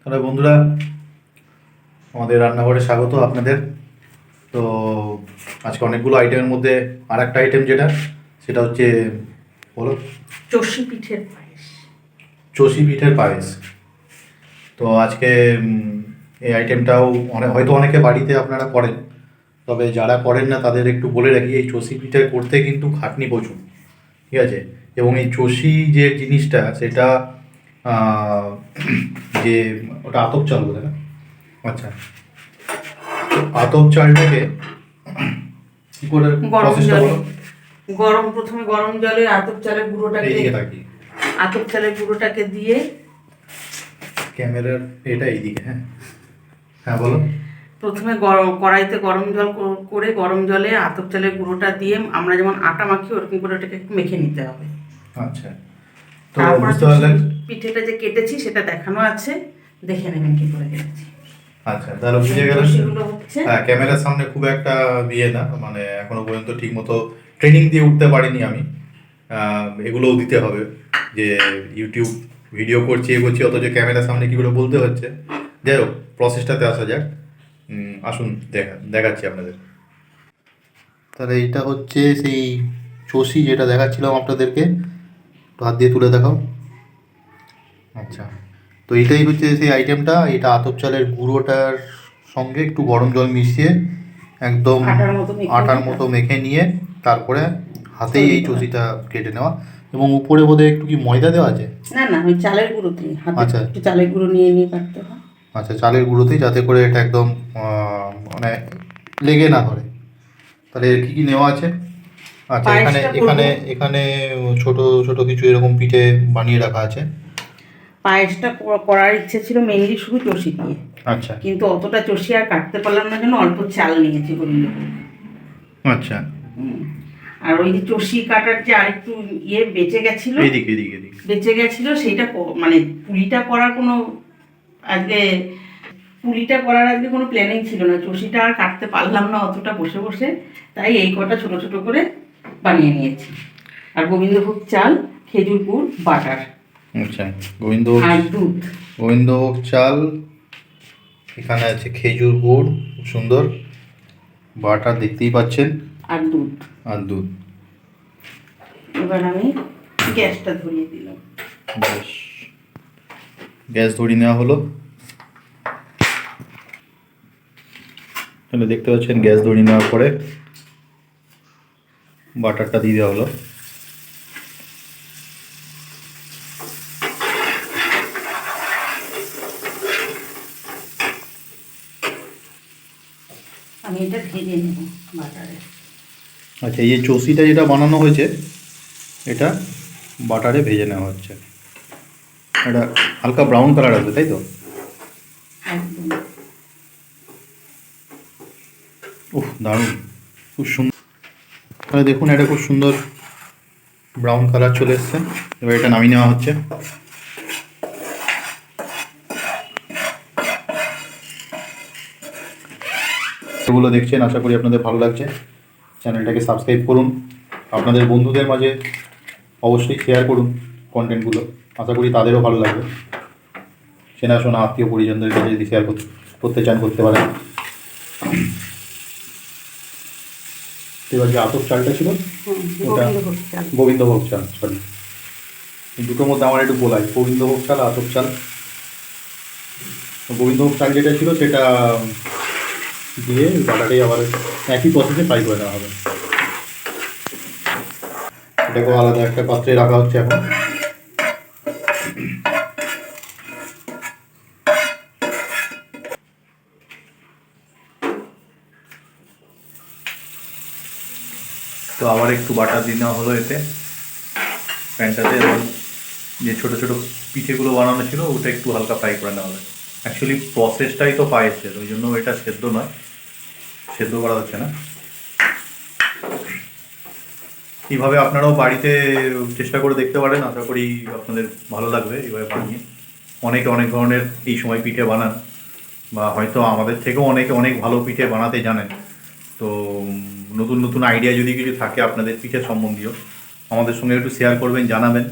তাহলে বন্ধুরা, আমাদের রান্নাঘরে স্বাগত আপনাদের। তো আজকে অনেকগুলো আইটেমের মধ্যে আর একটা আইটেম যেটা, সেটা হচ্ছে, বলো, চষি পিঠের পায়েস। চষি পিঠের পায়েস। তো আজকে এই আইটেমটাও হয়তো অনেকে বাড়িতে আপনারা করেন, তবে যারা করেন না তাদের একটু বলে রাখি, এই চষি পিঠে করতে কিন্তু খাটনি প্রচুর, ঠিক আছে। এবং এই চষি যে জিনিসটা সেটা আহ, যে ওটা আতপ চাল বলে না, আচ্ছা, আতপ চালটাকে কি করে গরম প্রসেসটা জলে বলো। প্রথমে গরম জলে এইদিকে থাকি, আতপ চালের গুঁড়োটাকে দিয়ে ক্যামেরার এটা এইদিকে, হ্যাঁ হ্যাঁ বলো। প্রথমে কড়াইতে গরম জল করে গরম জলে আতপ চালের গুঁড়োটা দিয়ে আমরা যেমন আটা মাখি ওরকম করে ওটাকে একটু মেখে নিতে হবে। আচ্ছা, তো তারপরে বুঝতে পারলেন। পিঠেটা যে কেটেছি সেটা দেখানো আছে, দেখে নেবেন কি করে কেটেছি। আচ্ছা, তাহলে বুঝে গেলেন। সেগুলো হচ্ছে, হ্যাঁ, ক্যামেরার সামনে খুব একটা ইয়ে না, মানে এখনো পর্যন্ত ঠিক মতো ট্রেনিং দিয়ে উঠতে পারিনি আমি। এগুলোও দিতে হবে, যে ইউটিউব ভিডিও করছি এগোচ্ছি, অথচ ক্যামেরার সামনে কী করে বলতে হচ্ছে। যাই হোক, প্রসেসটাতে আসা যাক। আসুন দেখাচ্ছি আপনাদের। তাহলে এটা হচ্ছে সেই চষি যেটা দেখাচ্ছিলাম আপনাদেরকে, একটু হাত দিয়ে তুলে দেখাও। আচ্ছা, তো এটাই হচ্ছে সেই আইটেমটা। এটা আতপ চালের গুঁড়োটার সঙ্গে একটু গরম জল মিশিয়ে একদম আটার মতো মেখে নিয়ে তারপরে হাতেই এই চষিটা কেটে নেওয়া, এবং উপরে বোধহয় একটু কি ময়দা দেওয়া আছে? না না, ওই চালের গুঁড়োতেই আচ্ছা একটু চালের গুঁড়ো নিয়ে নিয়ে কাটতে হয়। আচ্ছা, চালের গুঁড়োতেই, যাতে করে এটা একদম মানে লেগে না ধরে। তাহলে কী কী নেওয়া আছে? আচ্ছা, এখানে এখানে এখানে ছোট ছোট কিছু এরকম পিঠে বানিয়ে রাখা আছে। পায়েসটা করার ইচ্ছে ছিল মেনলি শুধু চষি দিয়ে, আচ্ছা কিন্তু অতটা চষি আর কাটতে পারলাম না, জন্য অল্প চাল নিয়েছি গোবিন্দভোগ। আচ্ছা, আর ওই যে চষি কাটার যে আরেকটু বেঁচে গেছিল, এইদিকে এদিকে এদিকে বেঁচে গেছিল সেইটা মানে পুলিটা করার কোনো আজকে পুলিটা করার আজকে কোনো প্ল্যানিং ছিল না। চষিটা আর কাটতে পারলাম না অতটা বসে বসে, তাই এই কটা ছোট ছোট করে বানিয়ে নিয়েছি। আর গোবিন্দভোগ চাল, খেজুর গুড়, বাটার, আচ্ছা, গোবিন্দভোগ আর দুধ। গোবিন্দভোগ চাল, এখানে আছে খেজুর গুড়, খুব সুন্দর, বাটার দেখতেই পাচ্ছেন, আর দুধ। আর দুধ। এবার আমি গ্যাসটা ধরিয়ে দিলাম। বেশ, গ্যাস ধরিয়ে নেওয়া হলো। তাহলে দেখতে পাচ্ছেন গ্যাস ধরিয়ে নেওয়ার পরে বাটারটা দিয়ে দেওয়া হলো। আমি এটা ভেজে নেব বাটারে। আচ্ছা, এই যে চষিটা যেটা বানানো হয়েছে এটা বাটারে ভেজে নেওয়া হচ্ছে। এটা হালকা ব্রাউন কালার আসবে, তাই তো? একদম। উফ, দারুণ, খুব সুন্দর। তাহলে দেখুন, এটা খুব সুন্দর ব্রাউন কালার চলে এসছে। এবার এটা নামিয়ে নেওয়া হচ্ছে। এগুলো দেখছেন, আশা করি আপনাদের ভালো লাগছে। চ্যানেলটাকে সাবস্ক্রাইব করুন, আপনাদের বন্ধুদের মাঝে অবশ্যই শেয়ার করুন কন্টেন্টগুলো, আশা করি তাদেরও ভালো লাগবে। চেনাশোনা আত্মীয় পরিজনদের কাছে যদি শেয়ার করতে চান করতে পারেন। এবার যে আতপ চালটা ছিল ওটা গোবিন্দভোগ চাল, সরি, দুটোর মধ্যে আমার একটু বলাই, গোবিন্দভোগ চাল, আতপ চাল। গোবিন্দভোগ চাল যেটা ছিল সেটা দিয়ে বাটাটাই আবার একই প্রসেসে ফ্রাই করে নেওয়া হবে। এটাকে আলাদা একটা পাত্রে রাখা হচ্ছে এখন। তো আবার একটু বাটার দিয়ে নেওয়া হলো এতে, প্যানটাতে, এবং যে ছোটো ছোটো পিঠেগুলো বানানো ছিল ওটা একটু হালকা ফ্রাই করে নেওয়া হবে। অ্যাকচুয়ালি প্রসেসটাই তো পায়েসের, ওই জন্য এটা সেদ্ধ নয়, সেদ্ধ করা হচ্ছে না। এইভাবে আপনারাও বাড়িতে চেষ্টা করে দেখতে পারেন, আশা করি আপনাদের ভালো লাগবে এইভাবে বানিয়ে। অনেকে অনেক ধরনের এই সময় পিঠে বানান, বা হয়তো আমাদের থেকেও অনেকে অনেক ভালো পিঠে বানাতে জানেন। তো নতুন নতুন আইডিয়া যদি কিছু থাকে আপনাদের পিঠে সম্বন্ধীয়, আমাদের সঙ্গে একটু শেয়ার করবেন, জানাবেন,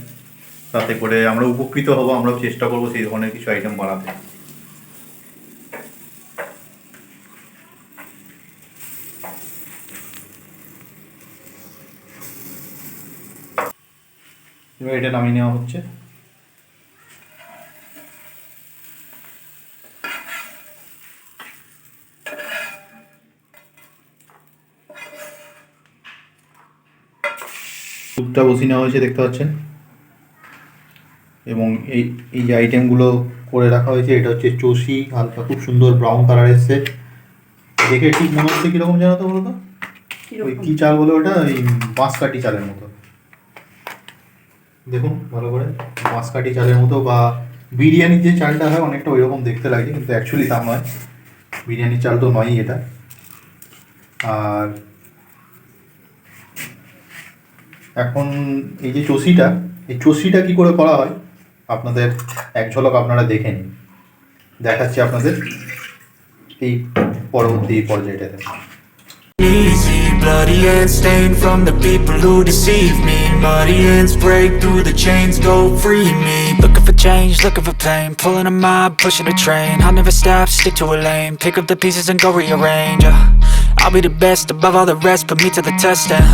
তাতে করে আমরা উপকৃত হব। আমরাও চেষ্টা করবো সেই ধরনের কিছু আইটেম বানাতে। এবার এটা নামিয়ে নেওয়া হচ্ছে। স্যুপটা বসিয়ে নেওয়া হয়েছে দেখতে পাচ্ছেন, এবং এই এই যে আইটেমগুলো করে রাখা হয়েছে, এটা হচ্ছে চষি, হালকা খুব সুন্দর ব্রাউন কালার এসছে। দেখে ঠিক মনে হচ্ছে কীরকম জানো তো বলো তো, ওই কী চাল বলে ওটা, ওই বাঁশকাঠি চালের মতো। দেখুন ভালো করে, বাঁশকাঠি চালের মতো, বা বিরিয়ানির যে চালটা হয় অনেকটা ওই রকম দেখতে লাগে, কিন্তু অ্যাকচুয়ালি তা নয়, বিরিয়ানির চাল তো নয়ই এটা। আর এখন এই যে চষিটা, এই চষিটা কী করে করা হয় আপনাদের এক ঝলক আপনারা দেখে নিন, দেখাচ্ছি আপনাদের এই পরবর্তী পর্যায়টাতে। Easy, bloody hands stained from the people who deceive me. Muddy hands break through the chains, go free me. Looking for change, looking for pain, pulling a mob, pushing a train. I'll never stop, stick to a lane, pick up the pieces and go rearrange. I'll be the best above all the rest, put me to the test and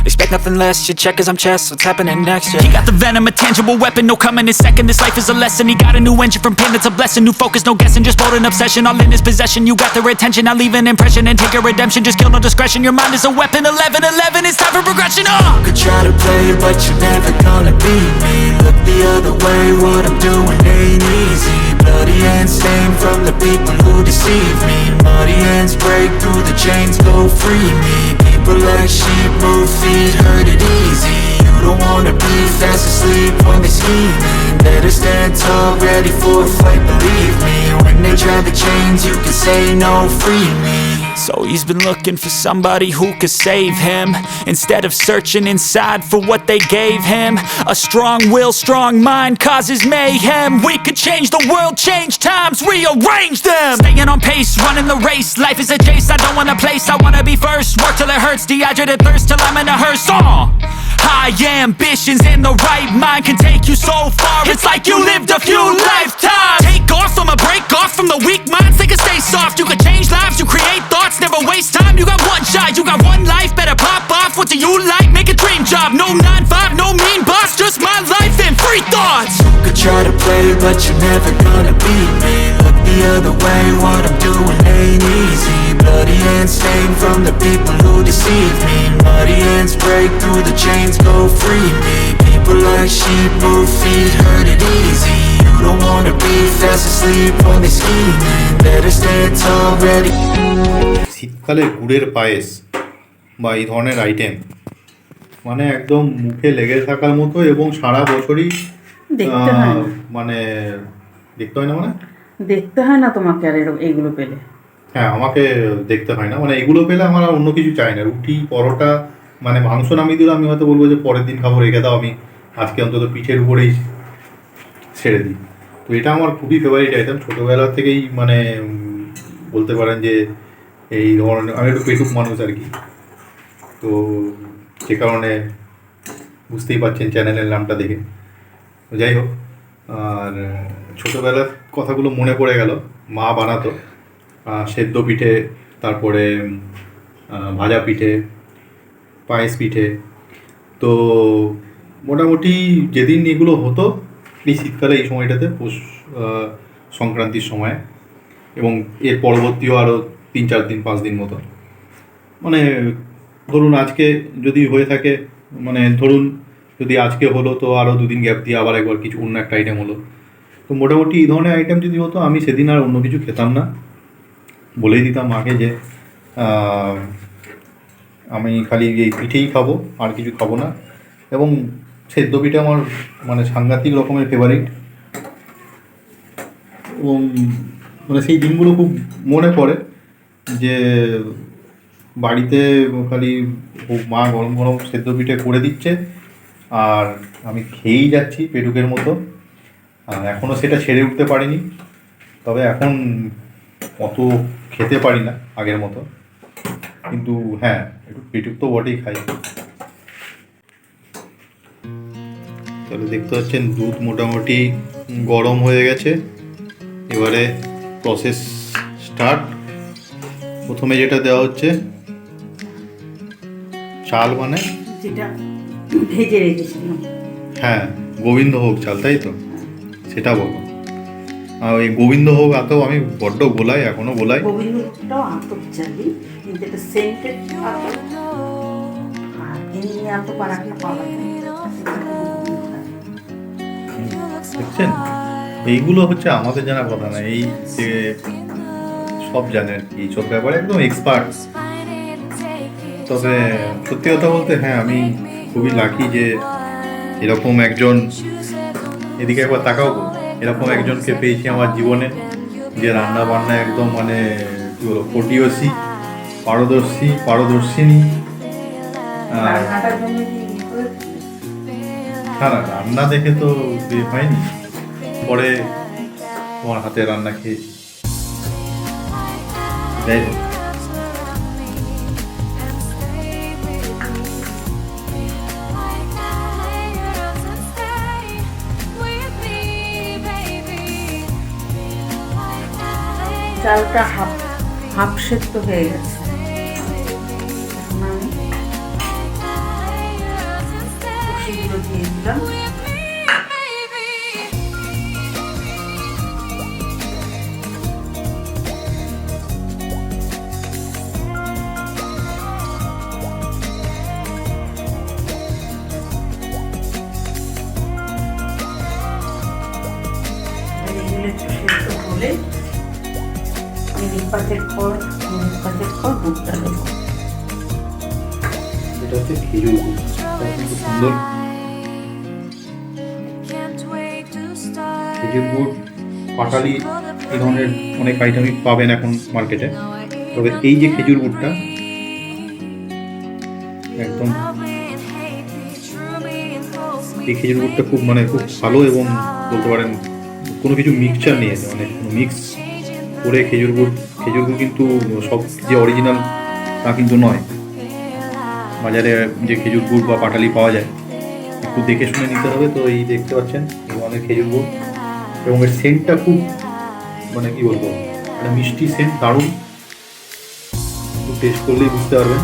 expect nothing less, your checkers I'm chess, what's happening next, yeah. He got the venom, a tangible weapon, no coming in second. This life is a lesson, he got a new engine from pain, that's a blessing. New focus, no guessing, just bold and obsession, all in his possession. You got their attention, I'll leave an impression and take your redemption. Just kill no discretion, your mind is a weapon. 11-11, it's time for progression, You could try to play, but you're never gonna beat me. Look the other way, what I'm doing ain't easy. Bloody hands stained from the people who deceive me. Muddy hands break through the chains, go free me. People like sheep move feet, hurt it easy. You don't wanna be fast asleep when they scheming. Better stand tall, ready for a fight, believe me. When they try the chains, you can say no, free me. So he's been looking for somebody who could save him, instead of searching inside for what they gave him. A strong will, strong mind causes mayhem. We could change the world, change times, rearrange them. Staying on pace, running the race. Life is a chase, I don't want a place, I wanna be first. Work till it hurts, dehydrated thirst till I'm in a hearse. High ambitions and the right mind can take you so far. It's like you lived a few lifetimes. Take off, I'ma break off from the weak minds. They can stay soft, you can change lives, you create thoughts, never waste time. You got one shot, you got one life, better pop off. What do you like? Make a dream job. No 9-5, no mean boss, just my life and free thoughts. You could try to play, but you're never gonna beat me. Look the other way, what I'm doing ain't easy. Bloody hands stained from the people who deceive me. Muddy hands break through the chains, go free me. People like sheep move feet, hurt it easy. You don't wanna be fast asleep when they scheming. Better stand tall, ready. শীতকালে গুড়ের পায়েস বা এই ধরনের item মানে একদম মুখে লেগে থাকার মতো, এবং সারা বছরই দেখতে হয় না। মানে দেখতে হয় না, মানে দেখতে হয় না তোমাকে আর এইগুলো পেলে। হ্যাঁ, আমাকে দেখতে হয় না, মানে এগুলো পেলে আমার আর অন্য কিছু চাই না। রুটি, পরোটা, মানে মাংস নামিয়ে দিলে আমি হয়তো বলবো যে পরের দিন খাবো, রেখে দাও, আমি আজকে অন্তত পিঠের উপরেই ছেড়ে দিই। তো এটা আমার খুবই ফেভারিট আইটেম, ছোটোবেলা থেকেই, মানে বলতে পারেন যে এই ধরনের, আমি একটু পেটুক মানুষ আর কি, তো সে কারণে বুঝতেই পারছেন চ্যানেলের নামটা দেখে। যাই হোক, আর ছোটোবেলার কথাগুলো মনে পড়ে গেল। মা বানাতো সেদ্ধ পিঠে, তারপরে ভাজা পিঠে, পায়েস পিঠে। তো মোটামুটি যেদিন এগুলো হতো এই শীতকালে, এই সময়টাতে, পৌষ সংক্রান্তির সময়, এবং এর পরবর্তীও আরও 3-4 দিন 5 দিন মতো, মানে ধরুন আজকে যদি হয়ে থাকে, মানে ধরুন যদি আজকে হলো, তো আরও 2 দিন গ্যাপ দিয়ে আবার একবার কিছু অন্য একটা আইটেম হলো। তো মোটামুটি এই ধরনের আইটেম যদি হতো, আমি সেদিন আর অন্য কিছু খেতাম না, বলেই দিতাম মাকে যে আমি খালি এই পিঠেই খাবো, আর কিছু খাবো না। এবং সেদ্ধ পিঠে আমার মানে সাংঘাতিক রকমের ফেভারিট, এবং মানে সেই দিনগুলো খুব মনে পড়ে যে বাড়িতে খালি মা গরম গরম সেদ্ধ পিঠে করে দিচ্ছে, আর আমি খেয়েই যাচ্ছি পেটুকের মতো। আর এখনও সেটা ছেড়ে উঠতে পারিনি, তবে এখন অত খেতে পারি না আগের মতো, কিন্তু হ্যাঁ একটু পেটুক তো বটেই খাই। তাহলে দেখতে পাচ্ছেন দুধ মোটামুটি গরম হয়ে গেছে, এবারে প্রসেস স্টার্ট। প্রথমে যেটা দেওয়া হচ্ছে চাল, মানে যেটা ভেজে রেখেছিলাম। হ্যাঁ, গোবিন্দভোগ চাল, তাই তো? সেটা বলো। আর ওই গোবিন্দভোগ আতো আমি বড্ড গোলাই, এখনো গোলাই। গোবিন্দভোগটাও আতপ চালি, কিন্তু এটা সেন্টেড আতপ, আর এমনি আতপ আর একটা পাওয়া যায়। দেখছেন, এইগুলো হচ্ছে আমাদের জানা কথা না, এই যে সব জানে আর কি, এইসব ব্যাপারে একদম এক্সপার্ট। তবে সত্যি কথা বলতে হ্যাঁ, আমি খুবই লাকি যে এরকম একজন, এদিকে একবার তাকাও, এরকম একজনকে পেয়েছি আমার জীবনে, যে রান্না বান্না একদম মানে কি বলবো, পটিয়সী, পারদর্শিনী। আর রান্নাটার জন্য কি না, রান্না দেখে তো বিয়ে হয়নি, পরে তোমার হাতে রান্না খেয়েছি। যাই হোক, চালটা হাফ সেদ্ধ হয়ে গেছে। এখন আমি সবজিগুলো দিয়ে দিলাম। এগুলো একটু সেদ্ধ হলে মিনিট পাঁচেক পর দুধটা দেবো। এটা হচ্ছে খেজুর গুড়, খুব সুন্দর খেজুর গুড়, পাটালি, এই ধরনের অনেক আইটেমই পাবেন এখন মার্কেটে। তবে এই যে খেজুর গুড়টা একদম, এই খেজুর গুড়টা খুব মানে খুব ভালো, এবং বলতে পারেন কোনো কিছু মিক্সচার নিয়ে মানে কোনো মিক্স করে খেজুর গুড় কিন্তু সব যে অরিজিনাল তা কিন্তু নয়। বাজারে যে খেজুর গুড় বা পাটালি পাওয়া যায়, একটু দেখে শুনে নিতে হবে। তো এই দেখতে পাচ্ছেন এই অনেক খেজুর গুড়, এবং এর সেন্টটা খুব মানে কি বলবো, একটা মিষ্টি সেন্ট, দারুণ। একটু টেস্ট করলেই বুঝতে পারবেন।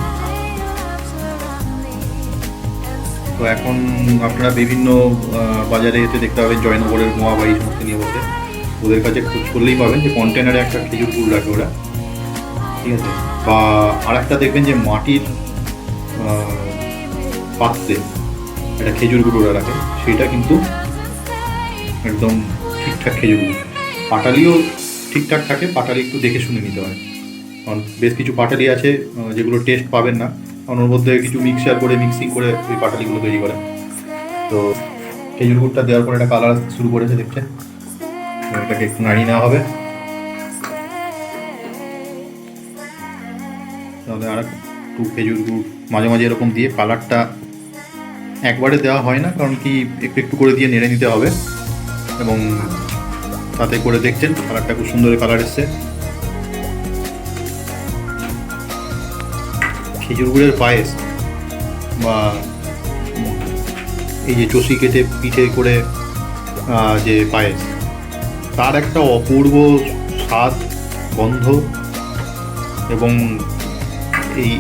তো এখন আপনারা বিভিন্ন বাজারে এতে দেখতে পাবেন, জয়নগরের মোয়াবাড়ি সমস্ত নিয়ে বসে, ওদের কাছে খোঁজ করলেই পাবেন যে কন্টেনারে একটা খেজুর গুড় রাখে ওরা, ঠিক আছে? বা আর একটা দেখবেন যে মাটির পাত্রে একটা খেজুর গুড় ওরা রাখে, সেটা কিন্তু একদম ঠিকঠাক খেজুর গুড়। পাটালিও ঠিকঠাক থাকে, পাটালি একটু দেখে শুনে নিতে হয়, কারণ বেশ কিছু পাটালি আছে যেগুলো টেস্ট পাবেন না, কারণ ওর মধ্যে কিছু মিক্সিং করে ওই পাটালিগুলো তৈরি করে। তো খেজুর গুড়টা দেওয়ার পর একটা কালার আসতে শুরু করেছে, দেখছেন? এটাকে একটু নাড়িয়ে নেওয়া হবে। তাহলে আর একটু খেজুর গুড় মাঝে মাঝে এরকম দিয়ে, কালারটা একবারে দেওয়া হয় না, কারণ কি একটু একটু করে দিয়ে নেড়ে নিতে হবে, এবং তাতে করে দেখছেন কালারটা খুব সুন্দর কালার এসছে। খেজুর গুড়ের পায়েস বা এই যে চষি কেটে পিঠে করে যে পায়েস, তার একটা অপূর্ব স্বাদ, গন্ধ, এবং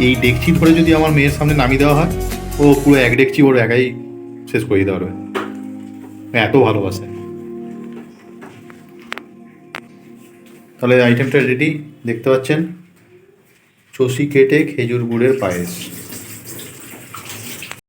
এই ডেকচি ধরে যদি আমার মেয়ের সামনে নামিয়ে দেওয়া হয়, ও পুরো এক ডেকচি ওর একাই শেষ করে দিতে পারবে, এত ভালোবাসে। তাহলে আইটেমটা রেডি, দেখতে পাচ্ছেন, চষি কেটে খেজুর গুড়ের পায়েস।